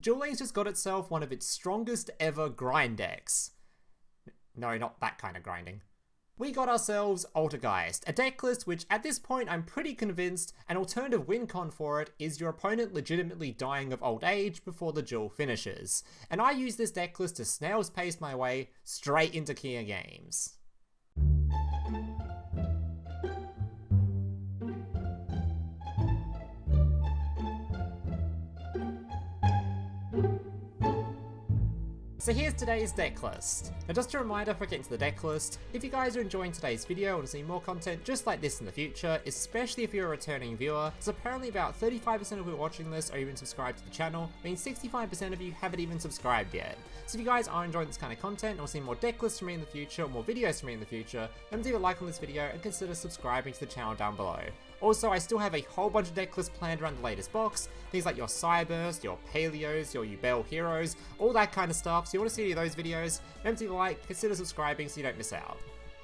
Duel just got itself one of its strongest ever grind decks. No, not that kind of grinding. We got ourselves Altergeist, a deck list which at this point I'm pretty convinced an alternative win con for it is your opponent legitimately dying of old age before the duel finishes. And I use this deck list to snail's pace my way straight into Kia games. So here's today's deck list. Now just a reminder before getting to the deck list, if you guys are enjoying today's video and want to see more content just like this in the future, especially if you're a returning viewer, so apparently about 35% of you watching this are even subscribed to the channel, meaning 65% of you haven't even subscribed yet. So if you guys are enjoying this kind of content and want to see more deck lists from me in the future, or more videos from me in the future, then leave a like on this video and consider subscribing to the channel down below. Also, I still have a whole bunch of deck lists planned around the latest box, things like your Cyburst, your Paleos, your Ubel Heroes, all that kind of stuff. So if you want to see any of those videos, remember to leave a like, consider subscribing so you don't miss out.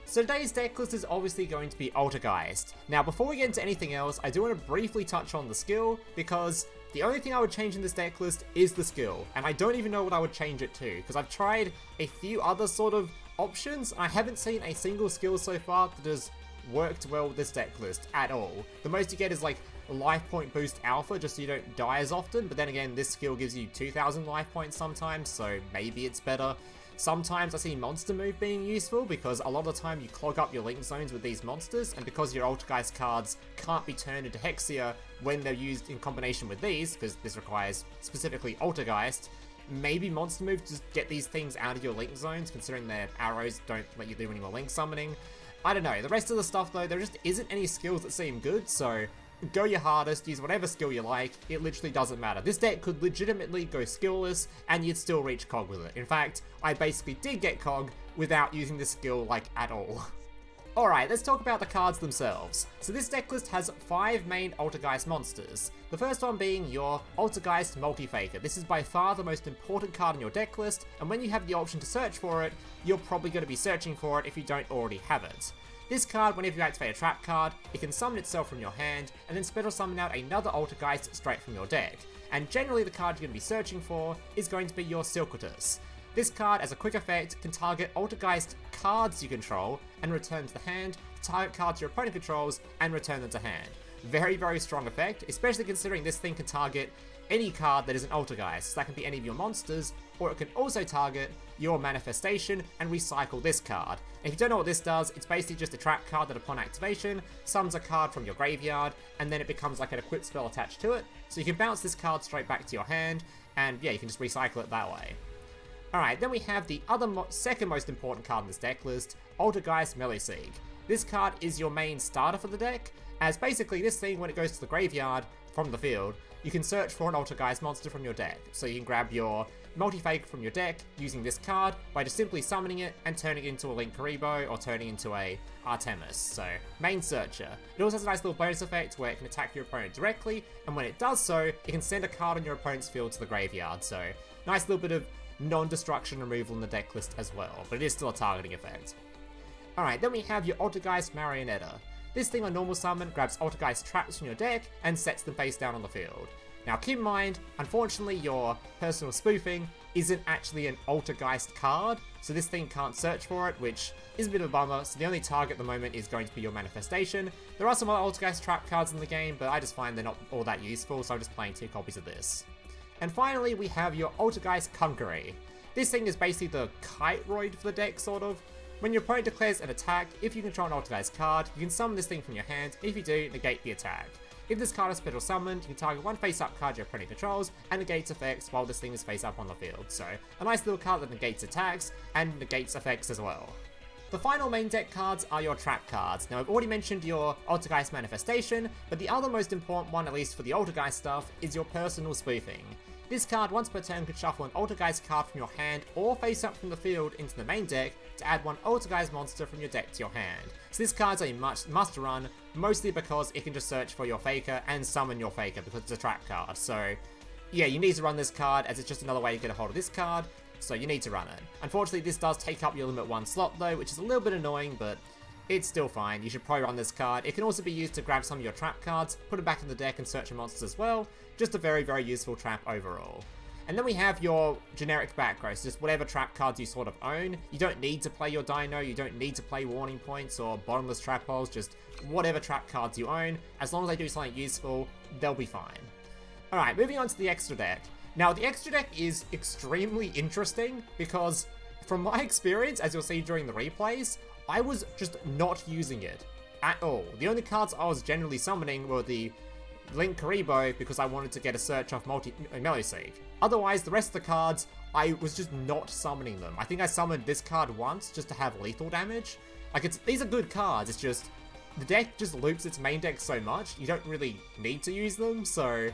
So today's deck list is obviously going to be Altergeist. Now before we get into anything else, I do want to briefly touch on the skill, because the only thing I would change in this deck list is the skill, and I don't even know what I would change it to, because I've tried a few other sort of options, and I haven't seen a single skill so far that has worked well with this deck list at all. The most you get is like life point boost alpha, just so you don't die as often, but then again this skill gives you 2000 life points sometimes, so maybe it's better. Sometimes I see monster move being useful, because a lot of the time you clog up your link zones with these monsters, and because your Altergeist cards can't be turned into Hexstia when they're used in combination with these, because this requires specifically Altergeist, maybe monster move to just get these things out of your link zones, considering their arrows don't let you do any more link summoning. I don't know, the rest of the stuff though, there just isn't any skills that seem good, so go your hardest, use whatever skill you like, it literally doesn't matter. This deck could legitimately go skillless, and you'd still reach Cog with it. In fact, I basically did get Cog without using this skill, like, at all. Alright, let's talk about the cards themselves. So this deck list has 5 main Altergeist monsters. The first one being your Altergeist Multifaker. This is by far the most important card in your deck list, and when you have the option to search for it, you're probably going to be searching for it if you don't already have it. This card, whenever you activate a trap card, it can summon itself from your hand, and then special summon out another Altergeist straight from your deck. And generally the card you're going to be searching for is going to be your Silquitous. This card, as a quick effect, can target Altergeist cards you control and return to the hand, target cards your opponent controls and return them to hand. Very, very strong effect, especially considering this thing can target any card that is an Altergeist. So that can be any of your monsters, or it can also target your Manifestation and recycle this card. And if you don't know what this does, it's basically just a trap card that upon activation summons a card from your graveyard, and then it becomes like an equipped spell attached to it. So you can bounce this card straight back to your hand, and yeah, you can just recycle it that way. Alright, then we have the other second most important card in this deck list, Altergeist Meluseek. This card is your main starter for the deck, as basically this thing, when it goes to the graveyard from the field, you can search for an Altergeist monster from your deck. So you can grab your Multifaker from your deck using this card by just simply summoning it and turning it into a Linkuriboh or turning it into a Artemis. So, main searcher. It also has a nice little bonus effect where it can attack your opponent directly, and when it does so, it can send a card on your opponent's field to the graveyard. So, nice little bit of non-destruction removal in the deck list as well, but it is still a targeting effect. Alright, then we have your Altergeist Marionetter. This thing on normal summon grabs Altergeist traps from your deck and sets them face down on the field. Now keep in mind, unfortunately your personal spoofing isn't actually an Altergeist card, so this thing can't search for it, which is a bit of a bummer, so the only target at the moment is going to be your Manifestation. There are some other Altergeist trap cards in the game, but I just find they're not all that useful, so I'm just playing 2 copies of this. And finally, we have your Altergeist Kunquery. This thing is basically the Kiteroid for the deck, sort of. When your opponent declares an attack, if you control an Altergeist card, you can summon this thing from your hand. If you do, negate the attack. If this card is special summoned, you can target one face-up card your opponent controls and negates effects while this thing is face-up on the field. So, a nice little card that negates attacks and negates effects as well. The final main deck cards are your trap cards. Now I've already mentioned your Altergeist Manifestation, but the other most important one, at least for the Altergeist stuff, is your personal spoofing. This card once per turn can shuffle an Altergeist card from your hand or face up from the field into the main deck to add one Altergeist monster from your deck to your hand. So this card's a must run, mostly because it can just search for your Faker and summon your Faker because it's a trap card. So yeah, you need to run this card as it's just another way to get a hold of this card, so you need to run it. Unfortunately, this does take up your limit 1 slot though, which is a little bit annoying, but it's still fine. You should probably run this card. It can also be used to grab some of your trap cards, put them back in the deck and search for monsters as well. Just a very, very useful trap overall. And then we have your generic background, so just whatever trap cards you sort of own. You don't need to play your Dino, you don't need to play Warning Points or Bottomless Trap Holes, just whatever trap cards you own. As long as they do something useful, they'll be fine. Alright, moving on to the extra deck. Now, the extra deck is extremely interesting because, from my experience, as you'll see during the replays, I was just not using it at all. The only cards I was generally summoning were the Linkuriboh because I wanted to get a search off Meluseek. Otherwise, the rest of the cards, I was just not summoning them. I think I summoned this card once just to have lethal damage. Like, these are good cards, it's just, the deck just loops its main deck so much, you don't really need to use them, so,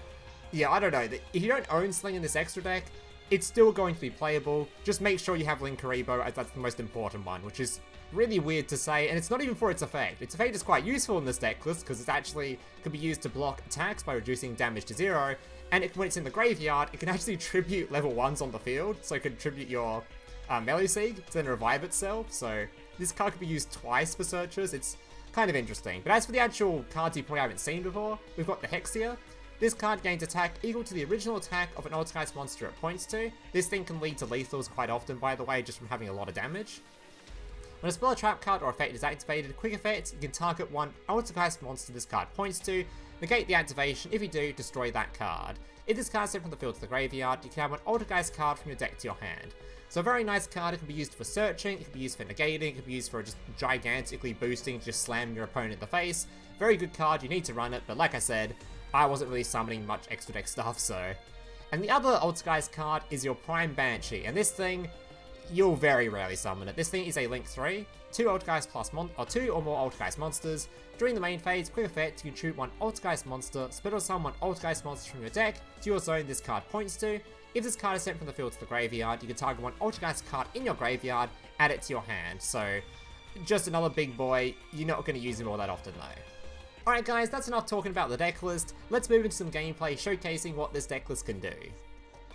yeah, I don't know. If you don't own something in this extra deck, it's still going to be playable. Just make sure you have Linkuriboh, as that's the most important one, which is really weird to say, and it's not even for its effect. Its effect is quite useful in this deck list, because it actually could be used to block attacks by reducing damage to 0, and when it's in the graveyard, it can actually tribute level 1s on the field, so it can tribute your Meluseek to then revive itself, so this card could be used twice for searches. It's kind of interesting. But as for the actual cards you probably haven't seen before, we've got the Hexstia. This card gains attack equal to the original attack of an Altergeist monster it points to. This thing can lead to lethals quite often, by the way, just from having a lot of damage. When a spell, trap card, or effect is activated, quick effect, you can target one Altergeist monster this card points to, negate the activation. If you do, destroy that card. If this card is sent from the field to the graveyard, you can have one Altergeist card from your deck to your hand. So a very nice card. It can be used for searching, it can be used for negating, it can be used for just gigantically boosting, just slamming your opponent in the face. Very good card, you need to run it, but like I said, I wasn't really summoning much extra deck stuff, so. And the other Altergeist card is your Primebanshee, and this thing, you'll very rarely summon it. This thing is a Link 3, 2 Altergeist plus or 2 or more Altergeist monsters. During the main phase, quick effect, you can shoot one Altergeist monster, split or summon one Altergeist monster from your deck to your zone this card points to. If this card is sent from the field to the graveyard, you can target one Altergeist card in your graveyard, add it to your hand. So, just another big boy. You're not going to use him all that often though. Alright guys, that's enough talking about the deck list. Let's move into some gameplay showcasing what this deck list can do.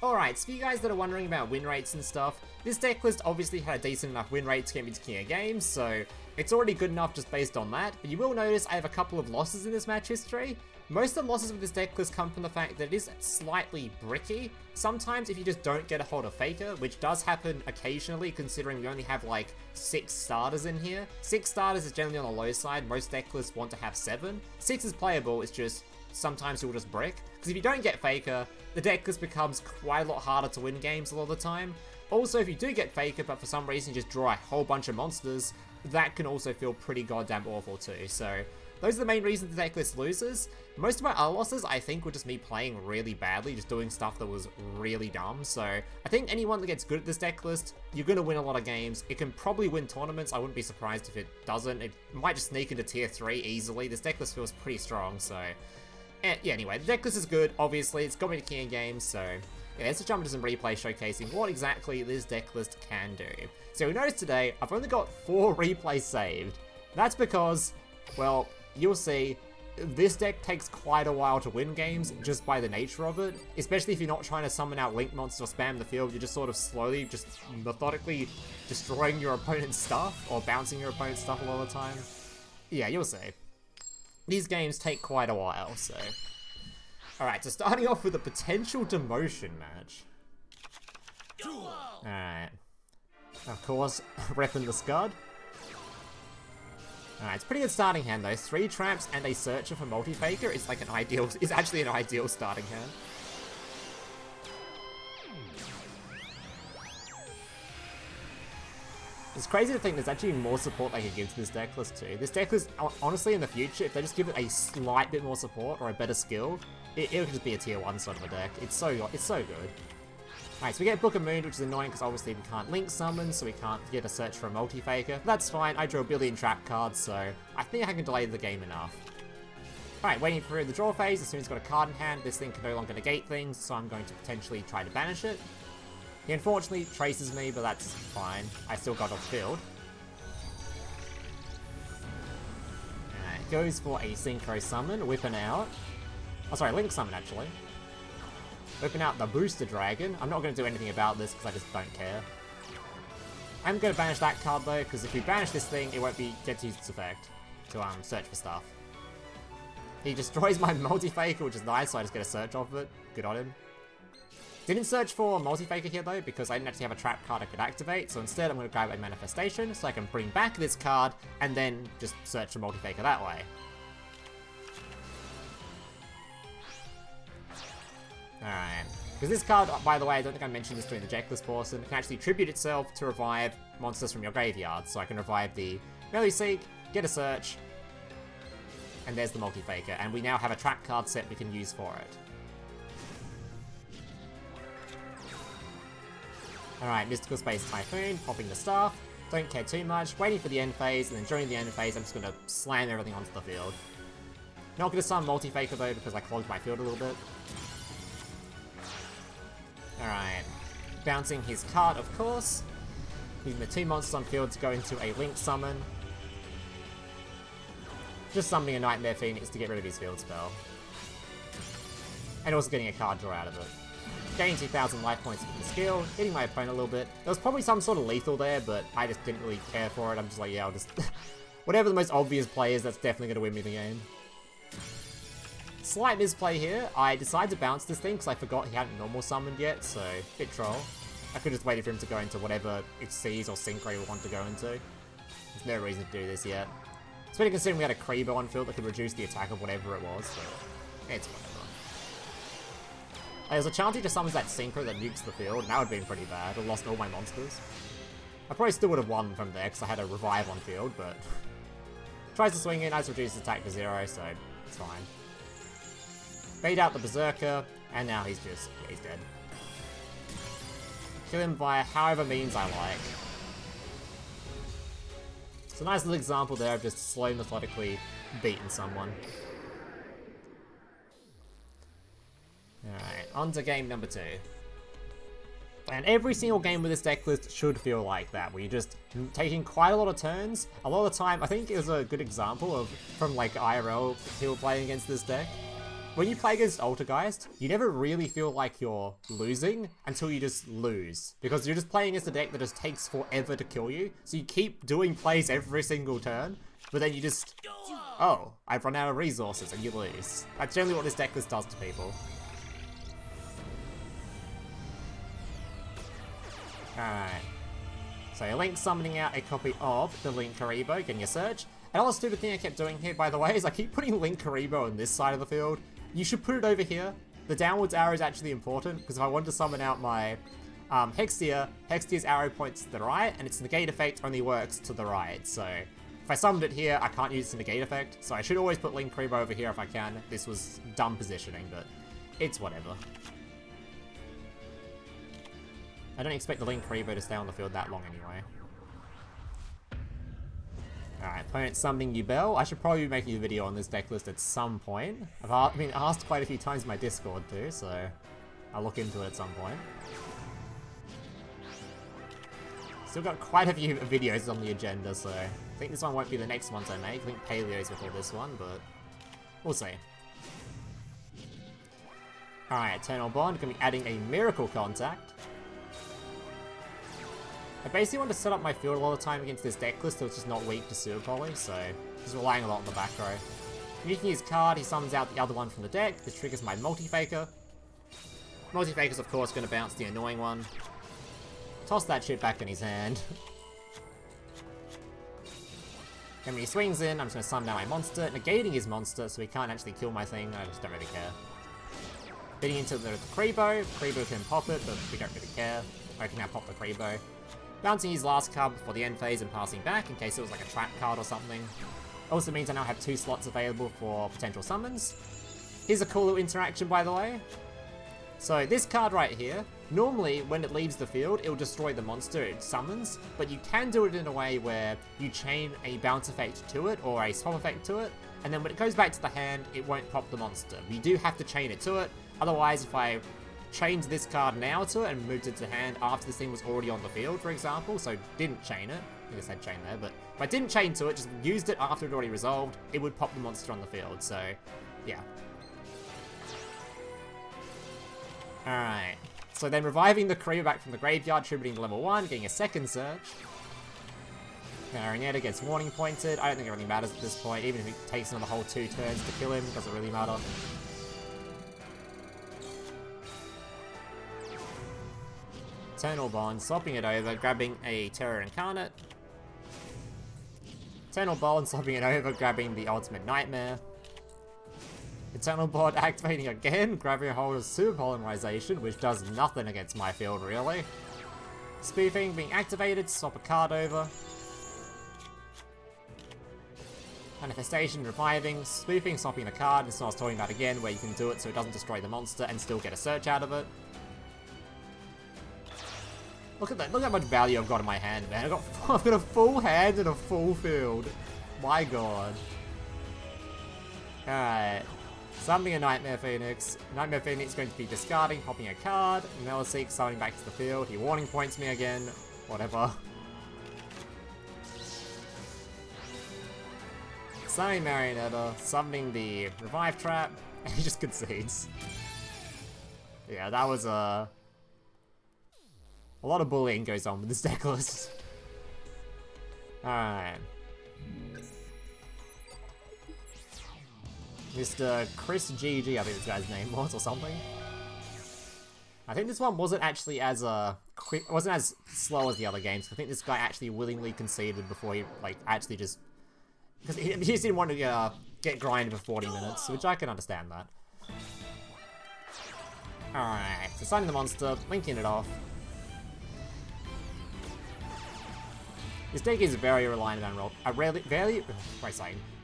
Alright, so for you guys that are wondering about win rates and stuff, this deck list obviously had a decent enough win rate to get me to King of Games, so it's already good enough just based on that, but you will notice I have a couple of losses in this match history. Most of the losses with this deck list come from the fact that it is slightly bricky. Sometimes if you just don't get a hold of Faker, which does happen occasionally considering we only have like 6 starters in here. 6 starters is generally on the low side, most deck lists want to have 7. 6 is playable, it's just sometimes you'll just brick. Because if you don't get Faker, the deck list becomes quite a lot harder to win games a lot of the time. Also, if you do get Faker, but for some reason you just draw a whole bunch of monsters, that can also feel pretty goddamn awful too. So those are the main reasons the deck list loses. Most of my other losses, I think, were just me playing really badly, just doing stuff that was really dumb. So I think anyone that gets good at this deck list, you're going to win a lot of games. It can probably win tournaments. I wouldn't be surprised if it doesn't. It might just sneak into tier 3 easily. This deck list feels pretty strong, so yeah, anyway, the deck list is good, obviously. It's got me to King of Games, so yeah, let's jump into some replay showcasing what exactly this deck list can do. So you'll notice today, I've only got 4 replays saved. That's because, well, you'll see, this deck takes quite a while to win games, just by the nature of it. Especially if you're not trying to summon out Link monsters or spam the field, you're just sort of slowly, just methodically destroying your opponent's stuff, or bouncing your opponent's stuff a lot of the time. Yeah, you'll see. These games take quite a while, so. Alright, so starting off with a potential demotion match. Alright. Of course, repping the Scud. Alright, it's a pretty good starting hand though. 3 traps and a searcher for Multifaker is like an ideal, is actually an ideal starting hand. It's crazy to think there's actually more support they could give to this deck list too. This deck list, honestly in the future, if they just give it a slight bit more support or a better skill, it could just be a tier 1 sort of a deck. It's so good. Alright, so we get Book of Moon, which is annoying because obviously we can't link summon, so we can't get a search for a Multifaker. That's fine, I drew a billion trap cards, so I think I can delay the game enough. Alright, waiting for the draw phase. As soon as it's got a card in hand, this thing can no longer negate things, so I'm going to potentially try to banish it. He unfortunately traces me, but that's fine. I still got off field. Alright, goes for a Synchro Summon, whipping out. Oh, sorry, Link Summon actually. Whipping out the Booster Dragon. I'm not going to do anything about this because I just don't care. I'm going to banish that card though, because if we banish this thing, it won't get to use its effect to search for stuff. He destroys my Multifaker, which is nice, so I just get a search off of it. Good on him. Didn't search for Multifaker here though, because I didn't actually have a trap card I could activate, so instead I'm going to grab a Manifestation so I can bring back this card and then just search for Multifaker that way. Alright. Because this card, by the way, I don't think I mentioned this during the Decklist portion, can actually tribute itself to revive monsters from your graveyard. So I can revive the Meluseek, get a search, and there's the Multifaker. And we now have a trap card set we can use for it. Alright, Mystical Space Typhoon, popping the staff. Don't care too much, waiting for the end phase, and then during the end phase I'm just going to slam everything onto the field. Not going to summon Multifaker though, because I clogged my field a little bit. Alright, bouncing his card, of course. Using the 2 monsters on field to go into a Link summon. Just summoning a Knightmare Phoenix to get rid of his field spell. And also getting a card draw out of it. Gaining 2,000 life points with the skill, hitting my opponent a little bit. There was probably some sort of lethal there, but I just didn't really care for it. I'm just like, yeah, I'll just... whatever the most obvious play is, that's definitely going to win me the game. Slight misplay here. I decided to bounce this thing because I forgot he hadn't normal summoned yet, so bit troll. I could just waited for him to go into whatever Xyz or Synchro we want to go into. There's no reason to do this yet. Especially considering we had a Linkuriboh on field that could reduce the attack of whatever it was, so it's whatever. There's a chance he just summons that Synchro that nukes the field, and that would have been pretty bad. I lost all my monsters. I probably still would have won from there because I had a revive on field, but... tries to swing in, I just reduce his attack to 0, so it's fine. Bait out the Berserker, and now he's just... yeah, he's dead. Kill him via however means I like. It's a nice little example there of just slow, methodically beating someone. Alright, on to game number 2. And every single game with this deck list should feel like that, where you're just taking quite a lot of turns. A lot of the time, I think it was a good example of from like IRL people playing against this deck. When you play against Altergeist, you never really feel like you're losing until you just lose. Because you're just playing against a deck that just takes forever to kill you, so you keep doing plays every single turn, but then you just... oh, I've run out of resources, and you lose. That's generally what this deck list does to people. Alright. So you're Link summoning out a copy of the Linkuriboh, getting a search. Another stupid thing I kept doing here, by the way, is I keep putting Linkuriboh on this side of the field. You should put it over here. The downwards arrow is actually important, because if I wanted to summon out my Hexstia, Hexstia's arrow points to the right, and its negate effect only works to the right. So if I summoned it here, I can't use the negate effect. So I should always put Linkuriboh over here if I can. This was dumb positioning, but it's whatever. I don't expect the Linkuriboh to stay on the field that long anyway. Alright, opponent summoning Duel. I should probably be making a video on this deck list at some point. I've been asked quite a few times in my Discord too, so I'll look into it at some point. Still got quite a few videos on the agenda, so I think this one won't be the next ones I make. I think Paleo's before this one, but we'll see. Alright, Eternal Bond, gonna be adding a Miracle Contact. I basically want to set up my field a lot of the time against this deck list so it's just not weak to Sewer Poly, so just relying a lot on the back row. Using his card, he summons out the other one from the deck. This triggers my Multifaker. Multifaker's of course going to bounce the annoying one. Toss that shit back in his hand. And when he swings in, I'm just going to summon out my monster, negating his monster so he can't actually kill my thing. I just don't really care. Hitting into the Linkuriboh. Linkuriboh can pop it, but we don't really care. I can now pop the Linkuriboh. Bouncing his last card before the end phase and passing back in case it was like a trap card or something. Also means I now have 2 slots available for potential summons. Here's a cool little interaction, by the way. So this card right here, normally when it leaves the field, it will destroy the monster it summons, but you can do it in a way where you chain a bounce effect to it or a swap effect to it, and then when it goes back to the hand, it won't pop the monster. You do have to chain it to it, otherwise if I changed this card now to it and moved it to hand after this thing was already on the field, for example, so didn't chain it. I think I said chain there, but if I didn't chain to it, just used it after it already resolved, it would pop the monster on the field, so yeah. Alright, so then reviving the Linkuriboh back from the graveyard, tributing to level 1, getting a second search. Marionetter gets warning pointed. I don't think it really matters at this point, even if it takes another whole 2 turns to kill him, doesn't really matter. Eternal Bond, swapping it over, grabbing a Terror Incarnate. Eternal Bond, swapping it over, grabbing the Ultimate Nightmare. Eternal Bond activating again, grabbing a hold of Super Polymerization, which does nothing against my field, really. Spoofing being activated, swap a card over. Manifestation reviving, spoofing, swapping the card. This is what I was talking about again, where you can do it so it doesn't destroy the monster and still get a search out of it. Look at that, look how much value I've got in my hand, man. I've got a full hand and a full field. My god. Alright. Summoning a Knightmare Phoenix. Knightmare Phoenix is going to be discarding, popping a card. Meluseek summoning back to the field. He warning points me again. Whatever. Summoning Marionetter, summoning the Revive Trap, and he just concedes. Yeah, that was a lot of bullying goes on with this deck list. Alright. Mr. Chris GG, I think this guy's name was, or something. I think this one wasn't actually as quick, wasn't as slow as the other games. I think this guy actually willingly conceded before he, like, actually just... Because he just didn't want to get grinded for 40 minutes, which I can understand that. Alright, so signing the monster, linking it off. This deck is very reliant on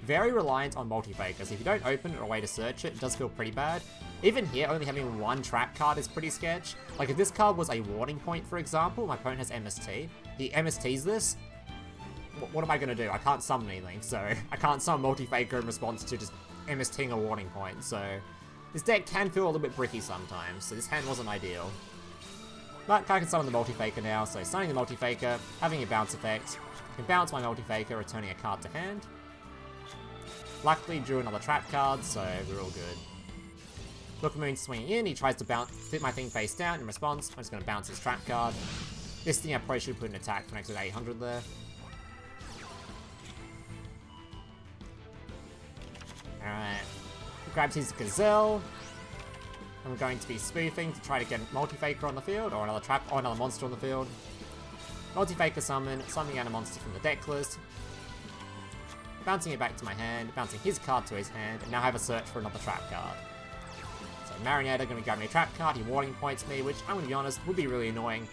very reliant on Multifaker, so if you don't open it or a way to search it, it does feel pretty bad. Even here, only having one trap card is pretty sketch. Like, if this card was a warning point, for example, my opponent has MST. He MSTs this. What am I going to do? I can't summon anything, so I can't summon Multifaker in response to just MSTing a warning point, so this deck can feel a little bit bricky sometimes, so this hand wasn't ideal. But I can summon the Multifaker now, so summoning the Multifaker, having a bounce effect, can bounce my Multifaker, returning a card to hand. Luckily drew another trap card, so we're all good. Book of Moon swinging in, he tries to fit my thing face down. In response, I'm just going to bounce his trap card. This thing I probably should put an attack for an extra 800 there. Alright. Grabs his Gazelle. I'm going to be spoofing to try to get Multifaker on the field, or another trap, or another monster on the field. Multifaker summon, summoning out a monster from the deck list. Bouncing it back to my hand, bouncing his card to his hand, and now I have a search for another trap card. So Marionetter going to grab me a trap card, he warning points me, which, I'm going to be honest, would be really annoying,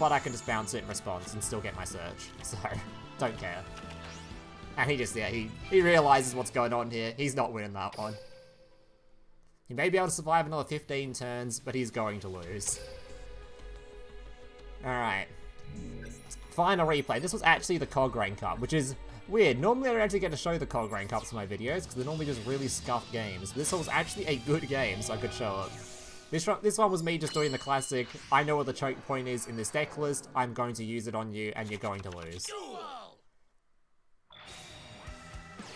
but I can just bounce it in response and still get my search, so don't care. And he just, yeah, he realizes what's going on here, he's not winning that one. He may be able to survive another 15 turns, but he's going to lose. Alright. Final replay. This was actually the COG rank up, which is weird. Normally I don't actually get to show the COG rank ups in my videos, because they're normally just really scuffed games. This one was actually a good game, so I could show it. This one was me just doing the classic, I know what the choke point is in this deck list, I'm going to use it on you, and you're going to lose.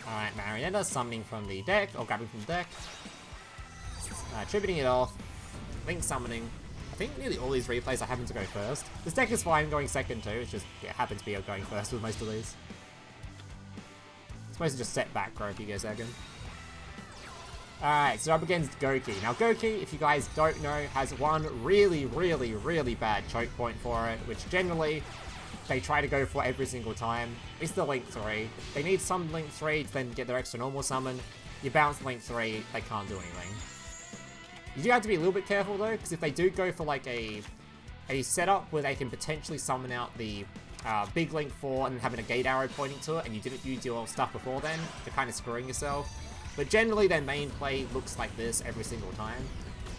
Alright, Marionetta summoning from the deck, or grabbing from the deck. Tributing it off, Link summoning. I think nearly all these replays I happen to go first. This deck is fine going second too, it's just, it happens to be going first with most of these. It's supposed to just set back row if you go second. Alright, so up against Goki. Now Goki, if you guys don't know, has one really bad choke point for it, which generally they try to go for every single time. It's the Link 3. They need some Link 3 to then get their extra normal summon. You bounce Link 3, they can't do anything. You do have to be a little bit careful though, because if they do go for like a setup where they can potentially summon out the big Link 4 and having a gate arrow pointing to it, and you didn't use your stuff before then, you're kind of screwing yourself. But generally their main play looks like this every single time,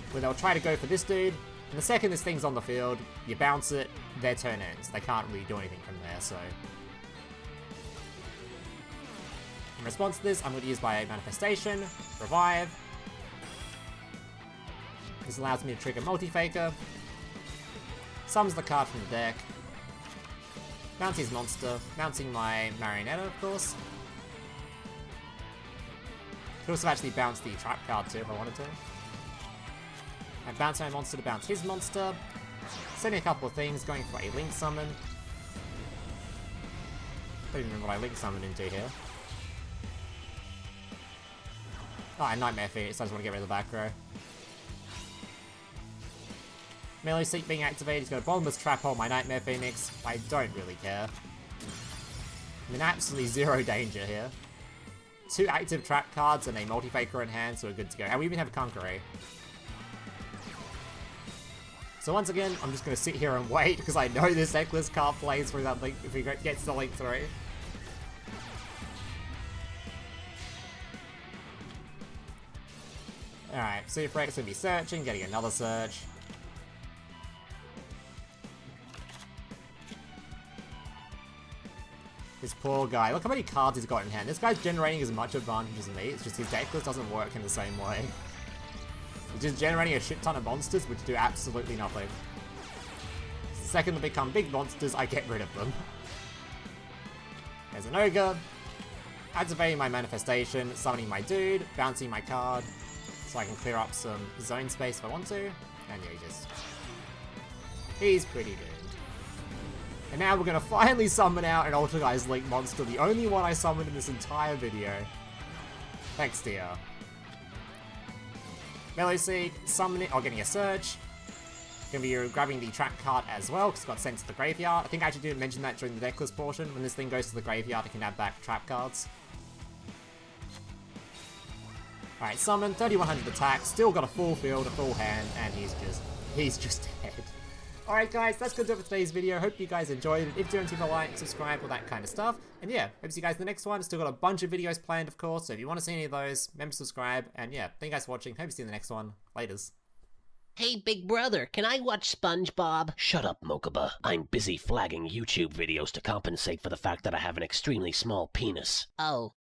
where they'll try to go for this dude, and the second this thing's on the field, you bounce it, their turn ends. They can't really do anything from there, so... In response to this, I'm going to use my Manifestation, Revive. This allows me to trigger Multifaker. Summons the card from the deck. Bounce his monster. Bouncing my Marionetta, of course. Could also actually bounce the trap card too if I wanted to. And bounce my monster to bounce his monster. Sending a couple of things, going for a Link summon. Don't even remember what I Link summoned into here. Oh, and Knightmare Phoenix, I just want to get rid of the back row. Meluseek being activated, he's got a Bottomless trap on my Knightmare Phoenix. I don't really care. I'm in absolutely zero danger here. 2 active trap cards and a Multifaker in hand, so we're good to go. And we even have Kunquery. So once again, I'm just going to sit here and wait, because I know this Decklist can't play through that link if he gets to Link 3. Alright, Superx going to be searching, getting another search. This poor guy. Look how many cards he's got in hand. This guy's generating as much advantage as me. It's just his decklist doesn't work in the same way. He's just generating a shit ton of monsters which do absolutely nothing. The second they become big monsters, I get rid of them. There's an ogre. Activating my manifestation, summoning my dude, bouncing my card, so I can clear up some zone space if I want to. And yeah, he's pretty good. And now we're going to finally summon out an Altergeist Link monster, the only one I summoned in this entire video. Hexstia. Meluseek, summoning, or getting a search. Gonna be grabbing the trap card as well, because it got sent to the graveyard. I think I actually didn't mention that during the decklist portion. When this thing goes to the graveyard, it can add back trap cards. Alright, summon, 3100 attack, still got a full field, a full hand, and he's just dead. Alright guys, that's gonna do it for today's video. Hope you guys enjoyed it. If you don't, leave a like, subscribe, all that kind of stuff. And yeah, hope to see you guys in the next one. Still got a bunch of videos planned, of course, so if you want to see any of those, remember to subscribe. And yeah, thank you guys for watching. Hope to see you in the next one. Laters. Hey, big brother, can I watch SpongeBob? Shut up, Mokuba. I'm busy flagging YouTube videos to compensate for the fact that I have an extremely small penis. Oh.